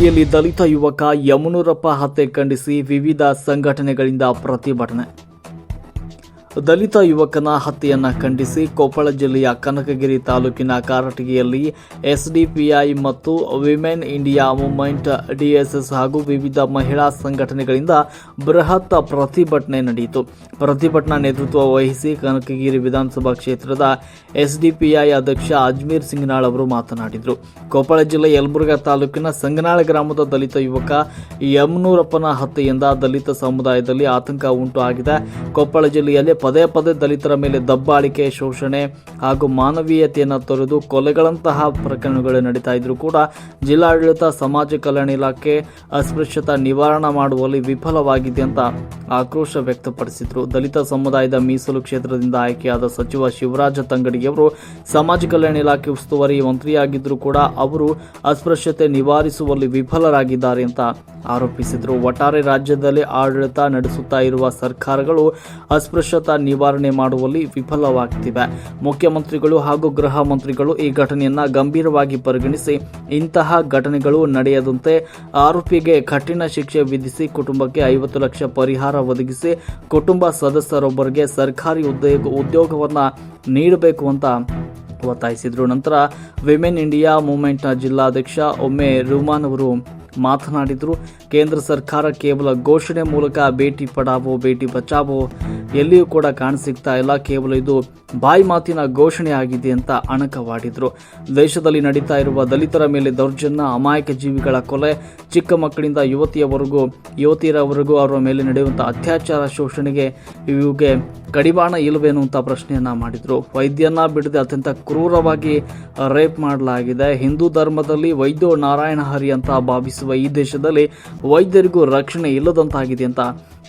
ಕನಕಗಿರಿಯಲ್ಲಿ ದಲಿತ ಯುವಕ ಯಮನೂರಪ್ಪ ಹತ್ಯೆ ಖಂಡಿಸಿ ವಿವಿಧ ಸಂಘಟನೆಗಳಿಂದ ಪ್ರತಿಭಟನೆ. ದಲಿತ ಯುವಕನ ಹತ್ಯೆಯನ್ನು ಖಂಡಿಸಿ ಕೊಪ್ಪಳ ಜಿಲ್ಲೆಯ ಕನಕಗಿರಿ ತಾಲೂಕಿನ ಕಾರಟಗಿಯಲ್ಲಿ ಎಸ್ಡಿಪಿಐ ಮತ್ತು ವಿಮೆನ್ ಇಂಡಿಯಾ ಮೂವ್ಮೆಂಟ್, ಡಿಎಸ್ಎಸ್ ಹಾಗೂ ವಿವಿಧ ಮಹಿಳಾ ಸಂಘಟನೆಗಳಿಂದ ಬೃಹತ್ ಪ್ರತಿಭಟನೆ ನಡೆಯಿತು. ಪ್ರತಿಭಟನಾ ನೇತೃತ್ವ ವಹಿಸಿ ಕನಕಗಿರಿ ವಿಧಾನಸಭಾ ಕ್ಷೇತ್ರದ ಎಸ್ಡಿಪಿಐ ಅಧ್ಯಕ್ಷ ಅಜ್ಮೀರ್ ಸಿಂಗ್ನಾಳ್ ಅವರು ಮಾತನಾಡಿದರು. ಕೊಪ್ಪಳ ಜಿಲ್ಲೆ ಯಲಬುರ್ಗಾ ತಾಲೂಕಿನ ಸಂಗನಾಳ ಗ್ರಾಮದ ದಲಿತ ಯುವಕ ಯಮನೂರಪ್ಪನ ಹತ್ಯೆಯಿಂದ ದಲಿತ ಸಮುದಾಯದಲ್ಲಿ ಆತಂಕ ಉಂಟು ಆಗಿದೆ. ಕೊಪ್ಪಳ ಜಿಲ್ಲೆಯಲ್ಲಿ ಪದೇ ಪದೇ ದಲಿತರ ಮೇಲೆ ದಬ್ಬಾಳಿಕೆ, ಶೋಷಣೆ ಹಾಗೂ ಮಾನವೀಯತೆಯನ್ನು ತೊರೆದು ಕೊಲೆಗಳಂತಹ ಪ್ರಕರಣಗಳು ನಡೀತಾ ಇದ್ರೂ ಕೂಡ ಜಿಲ್ಲಾಡಳಿತ, ಸಮಾಜ ಕಲ್ಯಾಣ ಇಲಾಖೆ ಅಸ್ಪೃಶ್ಯತಾ ನಿವಾರಣೆ ಮಾಡುವಲ್ಲಿ ವಿಫಲವಾಗಿದೆ ಅಂತ ಆಕ್ರೋಶ ವ್ಯಕ್ತಪಡಿಸಿದರು. ದಲಿತ ಸಮುದಾಯದ ಮೀಸಲು ಕ್ಷೇತ್ರದಿಂದ ಆಯ್ಕೆಯಾದ ಸಚಿವ ಶಿವರಾಜ ತಂಗಡಿಯವರು ಸಮಾಜ ಕಲ್ಯಾಣ ಇಲಾಖೆ ಉಸ್ತುವಾರಿ ಮಂತ್ರಿಯಾಗಿದ್ದರೂ ಕೂಡ ಅವರು ಅಸ್ಪೃಶ್ಯತೆ ನಿವಾರಿಸುವಲ್ಲಿ ವಿಫಲರಾಗಿದ್ದಾರೆ ಅಂತ ಆರೋಪಿಸಿದರು. ಒಟ್ಟಾರೆ ರಾಜ್ಯದಲ್ಲಿ ಆಡಳಿತ ನಡೆಸುತ್ತಾ ಇರುವ ಸರ್ಕಾರಗಳು ಅಸ್ಪೃಶ್ಯತಾ ನಿವಾರಣೆ ಮಾಡುವಲ್ಲಿ ವಿಫಲವಾಗುತ್ತಿವೆ. ಮುಖ್ಯಮಂತ್ರಿಗಳು ಹಾಗೂ ಗೃಹ ಮಂತ್ರಿಗಳು ಈ ಘಟನೆಯನ್ನ ಗಂಭೀರವಾಗಿ ಪರಿಗಣಿಸಿ ಇಂತಹ ಘಟನೆಗಳು ನಡೆಯದಂತೆ ಆರೋಪಿಗೆ ಕಠಿಣ ಶಿಕ್ಷೆ ವಿಧಿಸಿ ಕುಟುಂಬಕ್ಕೆ 50 ಲಕ್ಷ ಪರಿಹಾರ ಒದಗಿಸಿ ಕುಟುಂಬ ಸದಸ್ಯರೊಬ್ಬರಿಗೆ ಸರ್ಕಾರಿ ಉದ್ಯೋಗವನ್ನ ನೀಡಬೇಕು ಅಂತ ಒತ್ತಾಯಿಸಿದರು. ನಂತರ ವಿಮೆನ್ ಇಂಡಿಯಾ ಮೂವ್ಮೆಂಟ್ನ ಜಿಲ್ಲಾಧ್ಯಕ್ಷ ಒಮ್ಮೆ ರುಮಾನ್ ಅವರು ಮಾತನಾಡಿದರು. ಕೇಂದ್ರ ಸರ್ಕಾರ ಕೇವಲ ಘೋಷಣೆ ಮೂಲಕ ಬೇಟಿ ಪಡಾವೋ ಬೇಟಿ ಬಚಾವೋ ಎಲ್ಲಿಯೂ ಕೂಡ ಕಾಣಸಿಗ್ತಾ ಇಲ್ಲ, ಕೇವಲ ಇದು ಬಾಯಿ ಮಾತಿನ ಘೋಷಣೆ ಆಗಿದೆ ಅಂತ ಅಣಕವಾಡಿದ್ರು. ದೇಶದಲ್ಲಿ ನಡೀತಾ ಇರುವ ದಲಿತರ ಮೇಲೆ ದೌರ್ಜನ್ಯ, ಅಮಾಯಕ ಜೀವಿಗಳ ಕೊಲೆ, ಚಿಕ್ಕ ಮಕ್ಕಳಿಂದ ಯುವತಿಯರವರೆಗೂ ಅವರ ಮೇಲೆ ನಡೆಯುವಂತಹ ಅತ್ಯಾಚಾರ, ಶೋಷಣೆಗೆ ಇವುಗೆ ಕಡಿವಾಣ ಇಲ್ಲವೇನು ಅಂತ ಪ್ರಶ್ನೆಯನ್ನ ಮಾಡಿದ್ರು. ವೈದ್ಯನ ಬಿಡದೆ ಅತ್ಯಂತ ಕ್ರೂರವಾಗಿ ರೇಪ್ ಮಾಡಲಾಗಿದೆ. ಹಿಂದೂ ಧರ್ಮದಲ್ಲಿ ವೈದ್ಯೋ ನಾರಾಯಣ ಹರಿ ಅಂತ ಭಾವಿಸುವ ಈ ದೇಶದಲ್ಲಿ ವೈದ್ಯರಿಗೂ ರಕ್ಷಣೆ ಇಲ್ಲದಂತಾಗಿದೆ ಅಂತ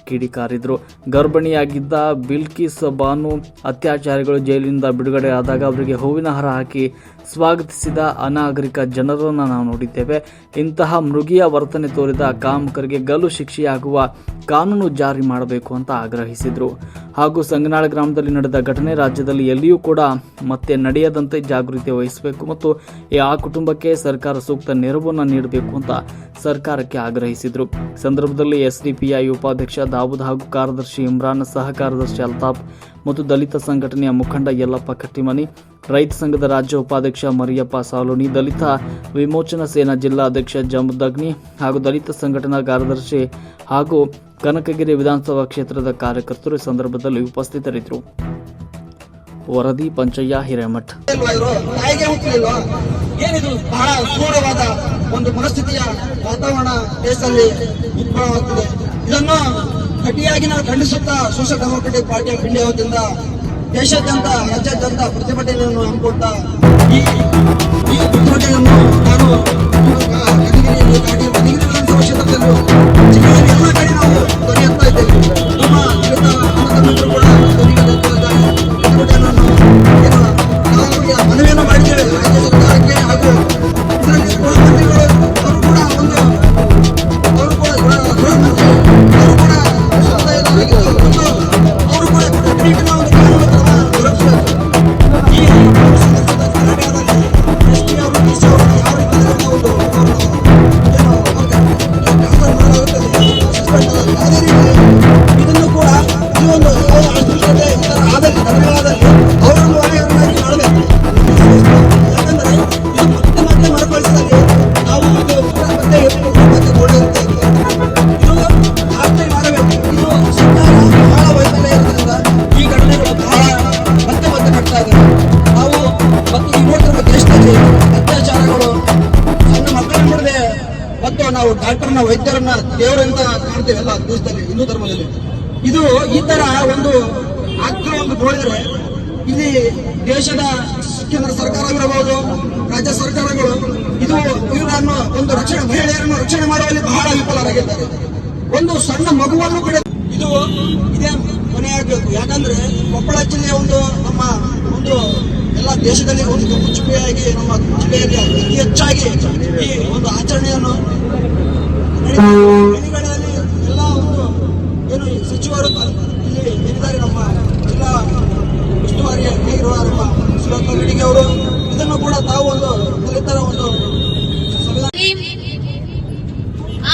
ಕಿಡಿಕಾರಿದ್ರು. ಗರ್ಭಿಣಿಯಾಗಿದ್ದ ಬಿಲ್ಕಿಸ್ ಬಾನು ಅತ್ಯಾಚಾರಿಗಳು ಜೈಲಿನಿಂದ ಬಿಡುಗಡೆ ಆದಾಗ ಅವರಿಗೆ ಹೂವಿನ ಹಾರ ಹಾಕಿ ಸ್ವಾಗತಿಸಿದ ಅನಾಗರಿಕ ಜನರನ್ನು ನಾವು ನೋಡಿದ್ದೇವೆ. ಇಂತಹ ಮೃಗೀಯ ವರ್ತನೆ ತೋರಿದ ಕಾಮಕರಿಗೆ ಗಲ್ಲು ಶಿಕ್ಷೆಯಾಗುವ ಕಾನೂನು ಜಾರಿ ಮಾಡಬೇಕು ಅಂತ ಆಗ್ರಹಿಸಿದರು. ಹಾಗೂ ಸಂಗನಾಳ ಗ್ರಾಮದಲ್ಲಿ ನಡೆದ ಘಟನೆ ರಾಜ್ಯದಲ್ಲಿ ಎಲ್ಲಿಯೂ ಕೂಡ ಮತ್ತೆ ನಡೆಯದಂತೆ ಜಾಗೃತಿ ವಹಿಸಬೇಕು ಮತ್ತು ಆ ಕುಟುಂಬಕ್ಕೆ ಸರ್ಕಾರ ಸೂಕ್ತ ನೆರವನ್ನು ನೀಡಬೇಕು ಅಂತ ಸರ್ಕಾರಕ್ಕೆ ಆಗ್ರಹಿಸಿದರು. ಸಂದರ್ಭದಲ್ಲಿ ಎಸ್ಡಿಪಿಐ ಉಪಾಧ್ಯಕ್ಷ ದಾವೂದ್ ಹಾಗೂ ಕಾರ್ಯದರ್ಶಿ ಇಮ್ರಾನ್, ಸಹ ಕಾರ್ಯದರ್ಶಿ ಅಲ್ತಾಫ್ ಮತ್ತು ದಲಿತ ಸಂಘಟನೆಯ ಮುಖಂಡ ಯಲ್ಲಪ್ಪ ಕಟ್ಟಿಮನಿ, ರೈತ ಸಂಘದ ರಾಜ್ಯ ಉಪಾಧ್ಯಕ್ಷ ಮರಿಯಪ್ಪ ಸಾಲೋನಿ, ದಲಿತ ವಿಮೋಚನಾ ಸೇನಾ ಜಿಲ್ಲಾಧ್ಯಕ್ಷ ಜಮದಗ್ನಿ ಹಾಗೂ ದಲಿತ ಸಂಘಟನಾ ಕಾರ್ಯದರ್ಶಿ ಹಾಗೂ ಕನಕಗಿರಿ ವಿಧಾನಸಭಾ ಕ್ಷೇತ್ರದ ಕಾರ್ಯಕರ್ತರು ಈ ಸಂದರ್ಭದಲ್ಲಿ ಉಪಸ್ಥಿತರಿದ್ದರು. ವರದಿ ಪಂಚಯ್ಯ ಹಿರೇಮಠ್. ಏನಿದು ಬಹಳ ಕ್ರೂರವಾದ ಒಂದು ಪರಿಸ್ಥಿತಿಯ ವಾತಾವರಣ ದೇಶದಲ್ಲಿ ಉದ್ಭವವಾಗುತ್ತಿದೆ. ಇದನ್ನು ಗಟ್ಟಿಯಾಗಿ ನಾವು ಖಂಡಿಸುತ್ತಾ social democratic party of India ವತಿಯಿಂದ ದೇಶಾದ್ಯಂತ ರಾಜ್ಯಾದ್ಯಂತ ಪ್ರತಿಭಟನೆಯನ್ನು ಹಮ್ಮಿಕೊಟ್ಟ ಈ ಪ್ರತಿಭಟನೆಯನ್ನು ನಾನು ಕನಕಗಿರಿ ವಿಧಾನಸಭಾ ಕ್ಷೇತ್ರದಲ್ಲೂ ಜಿಲ್ಲೆಯಲ್ಲಿ ಎಲ್ಲ ಕಡೆ ನಾವು ಧ್ವನಿ ಎತ್ತಾ ಇದ್ದೇವೆ. ನಮ್ಮ ಅಣ್ಣತಮ್ಮಂದಿರು ಕೂಡ ಧ್ವನಿಯನ್ನು ಪ್ರತಿಭಟನೆಯನ್ನು ನಾವು ಮನವಿಯನ್ನು ಮಾಡಿದ್ದೇವೆ ರಾಜ್ಯ ಸರ್ಕಾರಕ್ಕೆ. ಹಾಗೂ ಇದರಲ್ಲಿ ಗೃಹ ಮಂತ್ರಿಗಳು ಅವರು ಕೂಡ ಅವರು ಕೂಡ ಗೃಹ ಮಂತ್ರಿ ಅವರು ಕೂಡ ಸಮುದಾಯದವರಾಗಿದ್ದು ಅವರು ಕೂಡ ಕಟ್ಟುನಿಟ್ಟಿನ ಒಂದು ಕಾನೂನು ಕ್ರಮ ಜರುಗಿಸಬೇಕು. ಈ ಕರ್ನಾಟಕದಲ್ಲಿ ಎಸ್ಟಿ ಅವರು ಡಿಸಿ ಅವರು ಯಾವ ರೀತಿ ಇದನ್ನು ಕೂಡ ಈ ಒಂದು ಅಸ್ಪೃಶ್ಯತೆ ಇತರ ಆದಲ್ಲಿ ಧರ್ಮಗಳಲ್ಲಿ ಅವರನ್ನು ಹೊಣೆಯನ್ನಾಗಿ ಮಾಡಬೇಕು. ಯಾಕಂದರೆ ಇದು ಮತ್ತೆ ಮರುಕಳಿಸಿದಾಗ ನಾವು ಇದು ಮತ್ತೆ ಒಳ್ಳೆಯರುತ್ತೆ. ಇದು ಆಜ್ಞೆ ಮಾಡಬೇಕು. ಇದು ಸರ್ಕಾರ ಬಹಳ ವೈಫಲ್ಯ ಇರೋದ್ರಿಂದ ಈ ಘಟನೆಗಳು ಬಹಳ ಮತ್ತೆ ನಡ್ತಾ ಇದೆ. ನಾವು ಮತ್ತು ಈ ನೋಡ್ತಿರುವ ದೇಶದಲ್ಲಿ ಅತ್ಯಾಚಾರಗಳು ಸಣ್ಣ ಮಕ್ಕಳನ್ನು ನೋಡದೆ ಮತ್ತು ನಾವು ಡಾಕ್ಟರ್ನ ವೈದ್ಯರನ್ನ ದೇವರಂತ ಕಾಣ್ತೇವೆ ಎಲ್ಲ ದೇಶದಲ್ಲಿ, ಹಿಂದೂ ಧರ್ಮದಲ್ಲಿ. ಇದು ಈ ತರ ಒಂದು ಆಗ್ತಿರೋ ಒಂದು ನೋಡಿದ್ರೆ ಇಲ್ಲಿ ದೇಶದ ಕೇಂದ್ರ ಸರ್ಕಾರವಿರಬಹುದು, ರಾಜ್ಯ ಸರ್ಕಾರಗಳು ಇವರನ್ನು ಒಂದು ಮಹಿಳೆಯರನ್ನು ರಕ್ಷಣೆ ಮಾಡುವಲ್ಲಿ ಬಹಳ ವಿಫಲರಾಗಿದ್ದಾರೆ. ಒಂದು ಸಣ್ಣ ಮಗುವನ್ನು ಕೂಡ ಇದೇ ಕೊನೆಯಾಗಬೇಕು. ಯಾಕಂದ್ರೆ ಕೊಪ್ಪಳ ಜಿಲ್ಲೆಯ ನಮ್ಮ ಎಲ್ಲ ದೇಶದಲ್ಲಿ ಒಂದು ಮುಚ್ಚುಪೆಯಾಗಿ ನಮ್ಮ ಜಿಲ್ಲೆಯಲ್ಲಿ ಅತಿ ಹೆಚ್ಚಾಗಿ ಈ ಒಂದು ಆಚರಣೆಯನ್ನು ಹಳ್ಳಿಗಳಲ್ಲಿ ಎಲ್ಲ ಏನು ಸಚಿವರು ಇಲ್ಲಿ ಏನಿದ್ದಾರೆ ನಮ್ಮ ಜಿಲ್ಲಾ ಉಸ್ತುವಾರಿಯಾಗಿರುವ ನಮ್ಮ ಸುರೇಶ್ ತಂಗಡಿಗೆ ಅವರು ಇದನ್ನು ಕೂಡ ತಾವು ಒಂದು ದಲಿತರ ಒಂದು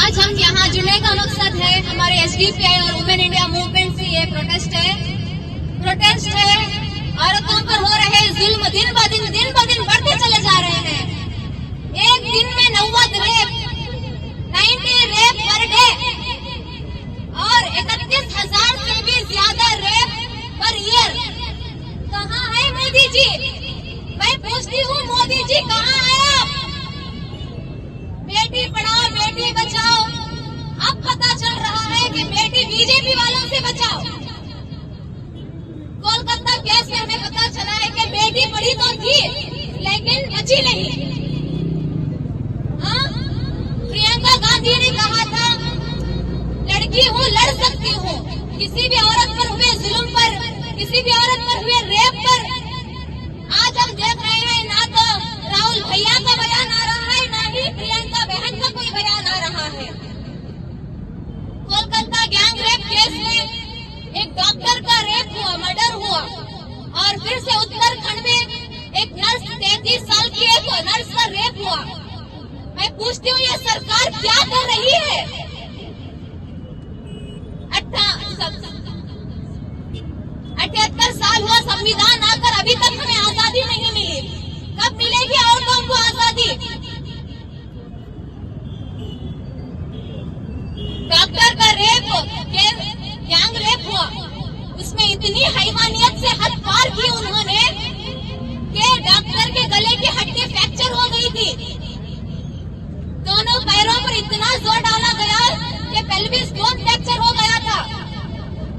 आज हम यहाँ जुड़ने का मकसद है हमारे एसडीपीआई और वुमेन इंडिया मूवमेंट से ये प्रोटेस्ट है औरतों पर हो रहे जुल्म दिन ब दिन बढ़ते चले जा रहे हैं। एक दिन में 90 रेप 90 रेप पर डे और 31,000 से भी ज्यादा रेप पर ईयर। कहाँ है मोदी जी? मैं पूछती हूँ मोदी जी कहाँ है आप? बेटी पढ़ाओ बेटी बचाओ, अब पता चल रहा है कि बेटी बीजेपी वालों से बचाओ। कोलकाता केस में हमें पता चला है कि बेटी पढ़ी तो थी लेकिन बची नहीं। हाँ, प्रियंका गांधी ने कहा था लड़की हूँ लड़ सकती हूँ। किसी भी औरत पर हुए जुल्म पर, किसी भी औरत पर हुए रेप पर आज हम देख रहे हैं ना तो राहुल भैया का बयान आ रहा है, ना ही प्रियंका बहन का कोई बयान आ रहा है। कोलकाता गैंग रेप केस में एक डॉक्टर का रेप हुआ, मर्डर हुआ और फिर से उत्तराखंड में एक नर्स 33 साल की एक नर्स का रेप हुआ। मैं पूछती हूँ ये सरकार क्या कर रही है? 78 साल हुआ संविधान आकर, अभी तक हमें आजादी नहीं मिली। कब मिलेगी औरतों को आजादी? डॉक्टर का रेप गैंग रेप हुआ, उसमें इतनी हैवानियत से हद पार की उन्होंने कि डॉक्टर के गले की हड्डी फ्रैक्चर हो गई थी। दोनों पैरों पर इतना जोर डाला गया कि पेल्विस बोन फ्रैक्चर हो गया था।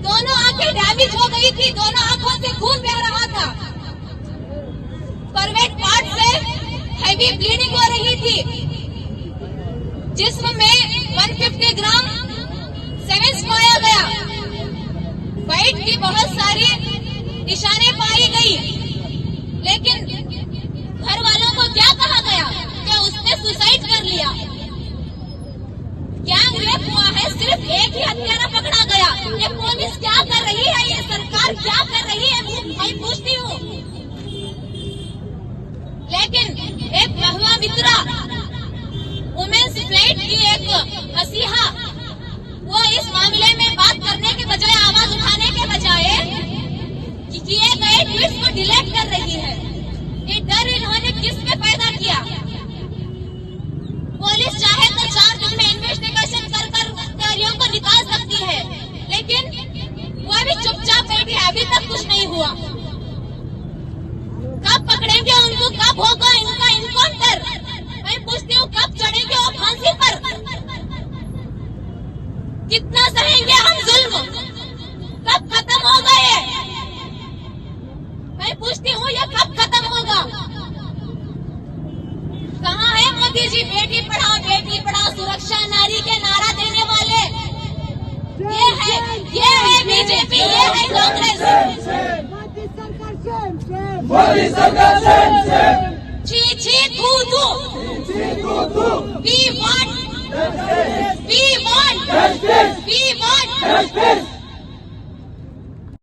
दोनों आंखें डैमेज हो गई थी, दोनों आंखों से खून बह रहा था। प्राइवेट पार्ट से हैवी ब्लीडिंग हो रही थी। जिस्म में 150 ग्राम सेवेंस पाया गया। वाइट की बहुत सारी निशानें पाई गई, लेकिन घर वालों को क्या कहा गया कि उसने सुसाइड कर लिया। गैंग रेप हुआ है, सिर्फ एक ही हत्यारा पकड़ा गया। ये पुलिस क्या कर रही है? ये सरकार क्या कर रही है? मैं पूछती हूँ। लेकिन एक महुआ मित्रा वुमेन्स फ्लाइट की एक मसीहा, वो इस मामले में बात करने के बजाय, आवाज उठाने के बजाय किए गए ट्वीट्स को डिलीट कर रही है। ये डर इन्होंने किस पे पैदा किया? पुलिस चाहे तो 4 दिन में इन्वेस्टिगेशन कर कार्यों को निकाल सकती है, लेकिन वो भी चुपचाप बैठी है। अभी तक कुछ नहीं हुआ। कब पकड़ेंगे उनको? कब होगा इनका इनकाउंटर? मैं पूछती हूँ कब चढ़ेंगे वो फांसी पर? कितना सहेंगे हम जुल्म? कब खत्म होगा ये? मैं पूछती हूँ ये कब खत्म होगा? कहाँ है मोदी जी? बेटी पढ़ाओ सुरक्षा नारी के नारा देने वाले। ये है बीजेपी, ये है कांग्रेस। मोदी सरकार छी थू थू। We want justice.